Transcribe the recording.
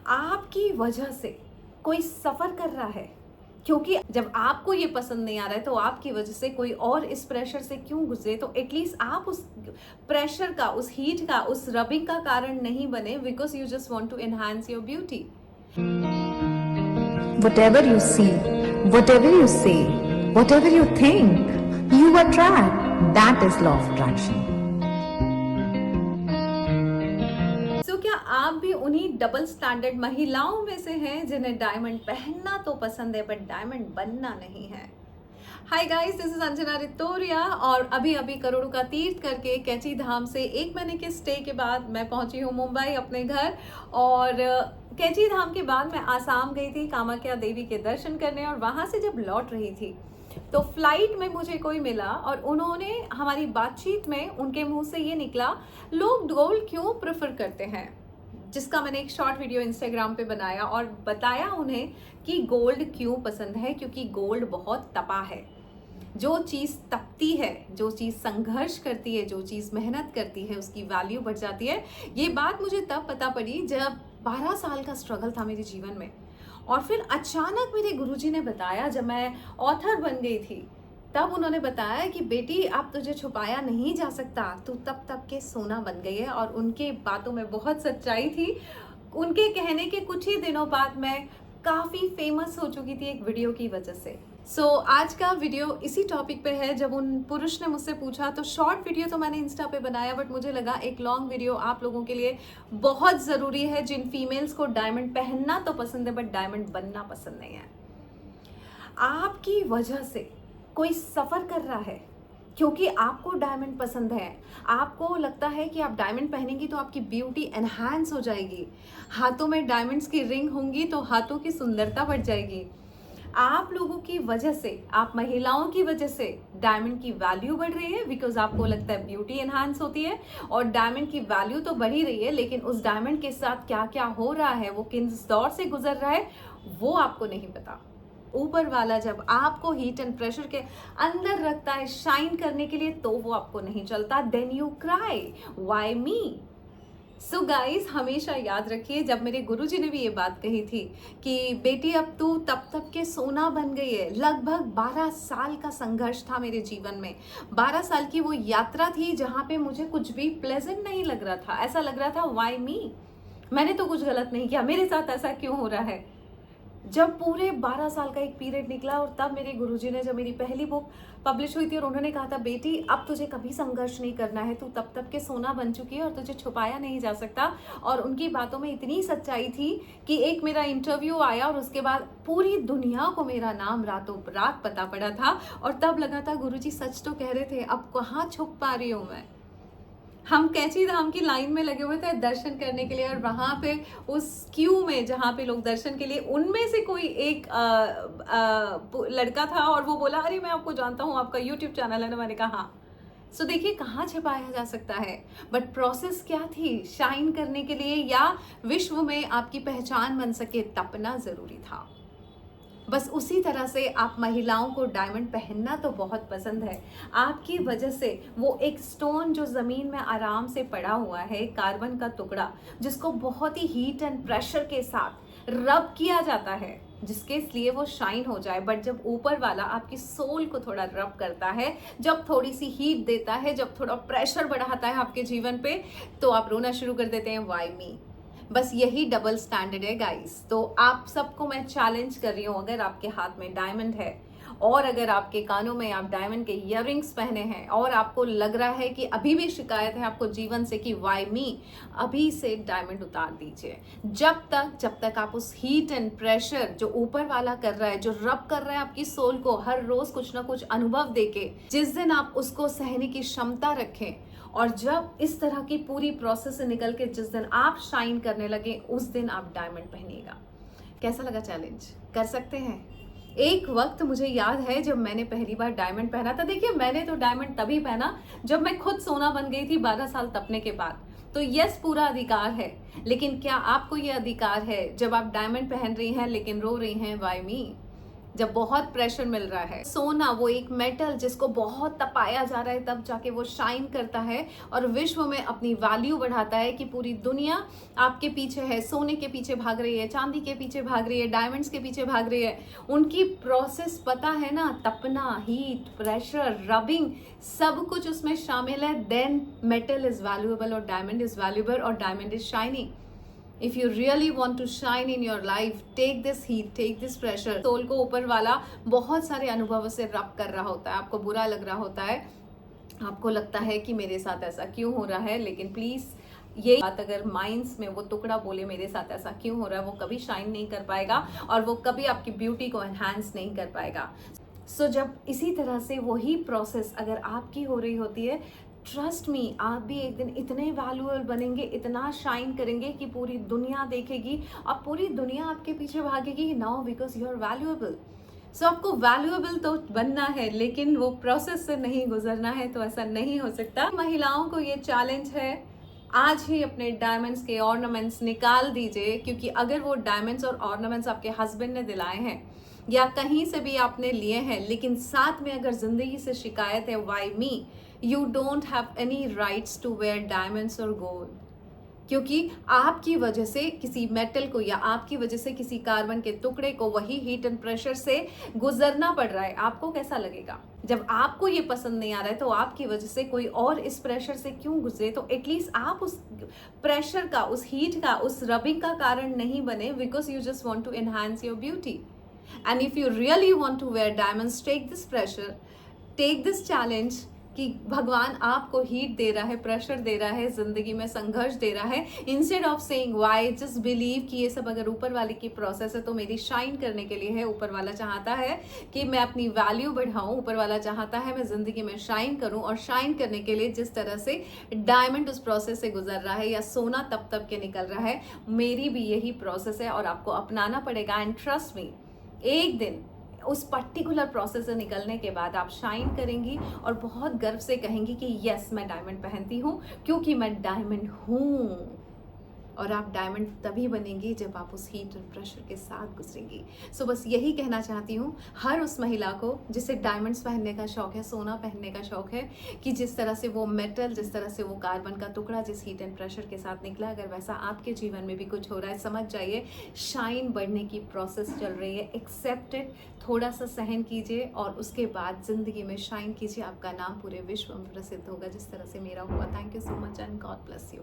आपकी वजह से कोई सफ़र कर रहा है, क्योंकि जब आपको ये पसंद नहीं आ रहा है तो आपकी वजह से कोई और इस प्रेशर से क्यों गुजरे, तो एटलीस्ट आप उस प्रेशर का, उस हीट का, उस रबिंग का कारण नहीं बने, because you just want to enhance your beauty. Whatever you see, whatever you say, whatever you think, you attract. That is law of attraction. सो क्या आप भी उन्हीं डबल स्टैंडर्ड महिलाओं में से हैं जिन्हें डायमंड पहनना तो पसंद है बट डायमंड बनना नहीं है? Hi guys, this is Anjana Ritoria और अभी अभी करोड़ों का तीर्थ करके कैची धाम से 1 महीने के स्टे के बाद मैं पहुंची हूँ मुंबई अपने घर। और कैची धाम के बाद मैं आसाम गई थी कामाख्या देवी के दर्शन करने, और वहां से जब लौट रही थी तो फ्लाइट में मुझे कोई मिला और उन्होंने हमारी बातचीत में उनके मुंह से ये निकला, लोग गोल्ड क्यों प्रेफर करते हैं, जिसका मैंने एक शॉर्ट वीडियो इंस्टाग्राम पे बनाया और बताया उन्हें कि गोल्ड क्यों पसंद है, क्योंकि गोल्ड बहुत तपा है। जो चीज़ तपती है, जो चीज़ संघर्ष करती है, जो चीज़ मेहनत करती है, उसकी वैल्यू बढ़ जाती है। ये बात मुझे तब पता पड़ी जब 12 साल का स्ट्रगल था मेरे जीवन में, और फिर अचानक मेरे गुरुजी ने बताया, जब मैं ऑथर बन गई थी तब उन्होंने बताया कि बेटी अब तुझे छुपाया नहीं जा सकता, तू तप तप के सोना बन गई है। और उनके बातों में बहुत सच्चाई थी। उनके कहने के कुछ ही दिनों बाद मैं काफ़ी फेमस हो चुकी थी एक वीडियो की वजह से। सो आज का वीडियो इसी टॉपिक पे है। जब उन पुरुष ने मुझसे पूछा तो शॉर्ट वीडियो तो मैंने इंस्टा पे बनाया, बट मुझे लगा एक लॉन्ग वीडियो आप लोगों के लिए बहुत ज़रूरी है, जिन फीमेल्स को डायमंड पहनना तो पसंद है बट डायमंड बनना पसंद नहीं है। आपकी वजह से कोई सफ़र कर रहा है, क्योंकि आपको डायमंड पसंद है, आपको लगता है कि आप डायमंड पहनेंगी तो आपकी ब्यूटी एनहांस हो जाएगी, हाथों में डायमंड्स की रिंग होंगी तो हाथों की सुंदरता बढ़ जाएगी। आप लोगों की वजह से, आप महिलाओं की वजह से डायमंड की वैल्यू बढ़ रही है, बिकॉज आपको लगता है ब्यूटी एनहांस होती है। और डायमंड की वैल्यू तो बढ़ ही रही है, लेकिन उस डायमंड के साथ क्या क्या हो रहा है, वो किस दौर से गुजर रहा है, वो आपको नहीं पता। ऊपर वाला जब आपको हीट एंड प्रेशर के अंदर रखता है शाइन करने के लिए, तो वो आपको नहीं चलता। Then you cry, why me? So guys, हमेशा याद रखिए, जब मेरे गुरुजी ने भी ये बात कही थी कि बेटी अब तू तप तप के सोना बन गई है। लगभग 12 साल का संघर्ष था मेरे जीवन में। 12 साल की वो यात्रा थी जहाँ पे मुझे कुछ भी प्लेजेंट नहीं लग रहा था। ऐसा लग रहा था व्हाई मी, मैंने तो कुछ गलत नहीं किया, मेरे साथ ऐसा क्यों हो रहा है। जब पूरे 12 साल का एक पीरियड निकला, और तब मेरे गुरुजी ने, जब मेरी पहली बुक पब्लिश हुई थी, और उन्होंने कहा था बेटी अब तुझे कभी संघर्ष नहीं करना है, तू तब तब के सोना बन चुकी है और तुझे छुपाया नहीं जा सकता। और उनकी बातों में इतनी सच्चाई थी कि एक मेरा इंटरव्यू आया और उसके बाद पूरी दुनिया को मेरा नाम रातों रात पता पड़ा था। और तब लगा था गुरुजी सच तो कह रहे थे, अब कहाँ छुप पा रही हूँ मैं। हम कैची धाम की लाइन में लगे हुए थे दर्शन करने के लिए, और वहाँ पे उस क्यू में जहाँ पे लोग दर्शन के लिए, उनमें से कोई एक लड़का था और वो बोला, अरे मैं आपको जानता हूँ, आपका यूट्यूब चैनल है ना। मैंने कहा हाँ। सो देखिए, कहाँ छिपाया जा सकता है, बट प्रोसेस क्या थी, शाइन करने के लिए या विश्व में आपकी पहचान बन सके, तपना ज़रूरी था। बस उसी तरह से आप महिलाओं को डायमंड पहनना तो बहुत पसंद है। आपकी वजह से वो एक स्टोन जो ज़मीन में आराम से पड़ा हुआ है, कार्बन का टुकड़ा, जिसको बहुत ही हीट एंड प्रेशर के साथ रब किया जाता है, जिसके लिए वो शाइन हो जाए। बट जब ऊपर वाला आपकी सोल को थोड़ा रब करता है, जब थोड़ी सी हीट देता है, जब थोड़ा प्रेशर बढ़ाता है आपके जीवन पे, तो आप रोना शुरू कर देते हैं, व्हाई मी। बस यही डबल स्टैंडर्ड है गाइस। तो आप सबको मैं चैलेंज कर रही हूँ, अगर आपके हाथ में डायमंड है और अगर आपके कानों में आप डायमंड के इयररिंग्स पहने हैं और आपको लग रहा है कि अभी भी शिकायत है आपको जीवन से कि व्हाई मी, अभी से डायमंड उतार दीजिए। जब तक आप उस हीट एंड प्रेशर जो ऊपर वाला कर रहा है, जो रब कर रहा है आपकी सोल को हर रोज कुछ ना कुछ अनुभव देके, जिस दिन आप उसको सहने की क्षमता रखें, और जब इस तरह की पूरी प्रोसेस से निकल के जिस दिन आप शाइन करने लगे, उस दिन आप डायमंड पहनिएगा। कैसा लगा चैलेंज? कर सकते हैं। एक वक्त मुझे याद है जब मैंने पहली बार डायमंड पहना था। देखिए, मैंने तो डायमंड तभी पहना जब मैं खुद सोना बन गई थी 12 साल तपने के बाद। तो यस, पूरा अधिकार है, लेकिन क्या आपको ये अधिकार है जब आप डायमंड पहन रही हैं लेकिन रो रही हैं व्हाई मी? जब बहुत प्रेशर मिल रहा है। सोना वो एक मेटल जिसको बहुत तपाया जा रहा है, तब जाके वो शाइन करता है और विश्व में अपनी वैल्यू बढ़ाता है कि पूरी दुनिया आपके पीछे है, सोने के पीछे भाग रही है, चांदी के पीछे भाग रही है, डायमंड्स के पीछे भाग रही है। उनकी प्रोसेस पता है ना, तपना, हीट, प्रेशर, रबिंग, सब कुछ उसमें शामिल है। देन मेटल इज वैल्यूएबल और डायमंड इज वैल्यूएबल और diamond is shining. If you really want to shine in your life, take this heat, take this pressure. Soul को ऊपर वाला बहुत सारे अनुभवों से रब कर रहा होता है, आपको बुरा लग रहा होता है, आपको लगता है कि मेरे साथ ऐसा क्यों हो रहा है, लेकिन प्लीज ये बात अगर माइंड्स में वो टुकड़ा बोले मेरे साथ ऐसा क्यों हो रहा है, वो कभी शाइन नहीं कर पाएगा और वो कभी आपकी ब्यूटी को एनहांस नहीं कर पाएगा। सो जब इसी तरह से वही प्रोसेस अगर आपकी हो रही होती है, ट्रस्ट मी, आप भी एक दिन इतने वैल्यूएबल बनेंगे, इतना शाइन करेंगे कि पूरी दुनिया देखेगी और पूरी दुनिया आपके पीछे भागेगी। Now because you are valuable. So आपको वैल्यूएबल तो बनना है, लेकिन वो प्रोसेस से नहीं गुजरना है, तो ऐसा नहीं हो सकता। महिलाओं को ये चैलेंज है, आज ही अपने डायमंड्स के ऑर्नामेंट्स निकाल दीजिए, क्योंकि अगर वो डायमंड्स और ऑर्नामेंट्स आपके हस्बैंड ने दिलाए हैं या कहीं से भी आपने लिए हैं, लेकिन साथ में अगर जिंदगी से शिकायत है, why me, you don't have any rights to wear diamonds और गोल्ड, क्योंकि आपकी वजह से किसी मेटल को या आपकी वजह से किसी कार्बन के टुकड़े को वही हीट एंड प्रेशर से गुजरना पड़ रहा है। आपको कैसा लगेगा जब आपको ये पसंद नहीं आ रहा है? तो आपकी वजह से कोई और इस प्रेशर से क्यों गुजरे? तो एटलीस्ट आप उस प्रेशर का, उस हीट का, उस रबिंग का कारण नहीं बने, because you just want to enhance your beauty. And if you really want to wear diamonds, take this pressure, take this challenge कि भगवान आपको हीट दे रहा है, प्रेशर दे रहा है, जिंदगी में संघर्ष दे रहा है। Instead of saying why, just believe कि ये सब अगर ऊपर वाले की प्रोसेस है तो मेरी शाइन करने के लिए है। ऊपर वाला चाहता है कि मैं अपनी वैल्यू बढ़ाऊं, ऊपर वाला चाहता है मैं जिंदगी में शाइन करूं, और शाइन करने के लिए जिस तरह से डायमंड उस प्रोसेस से गुजर रहा है या सोना तप तप के निकल रहा है, मेरी भी यही प्रोसेस है और आपको अपनाना पड़ेगा। एंड ट्रस्ट मी, एक दिन उस पर्टिकुलर प्रोसेस से निकलने के बाद आप शाइन करेंगी और बहुत गर्व से कहेंगी कि यस, मैं डायमंड पहनती हूँ क्योंकि मैं डायमंड हूँ। और आप डायमंड तभी बनेंगी जब आप उस हीट और प्रेशर के साथ गुजरेंगी। सो बस यही कहना चाहती हूँ हर उस महिला को जिसे डायमंड्स पहनने का शौक है, सोना पहनने का शौक है, कि जिस तरह से वो मेटल, जिस तरह से वो कार्बन का टुकड़ा जिस हीट एंड प्रेशर के साथ निकला, अगर वैसा आपके जीवन में भी कुछ हो रहा है, समझ जाइए शाइन बढ़ने की प्रोसेस चल रही है। एक्सेप्ट इट, थोड़ा सा सहन कीजिए और उसके बाद जिंदगी में शाइन कीजिए। आपका नाम पूरे विश्व में प्रसिद्ध होगा जिस तरह से मेरा हुआ। Thank you so much and God bless you.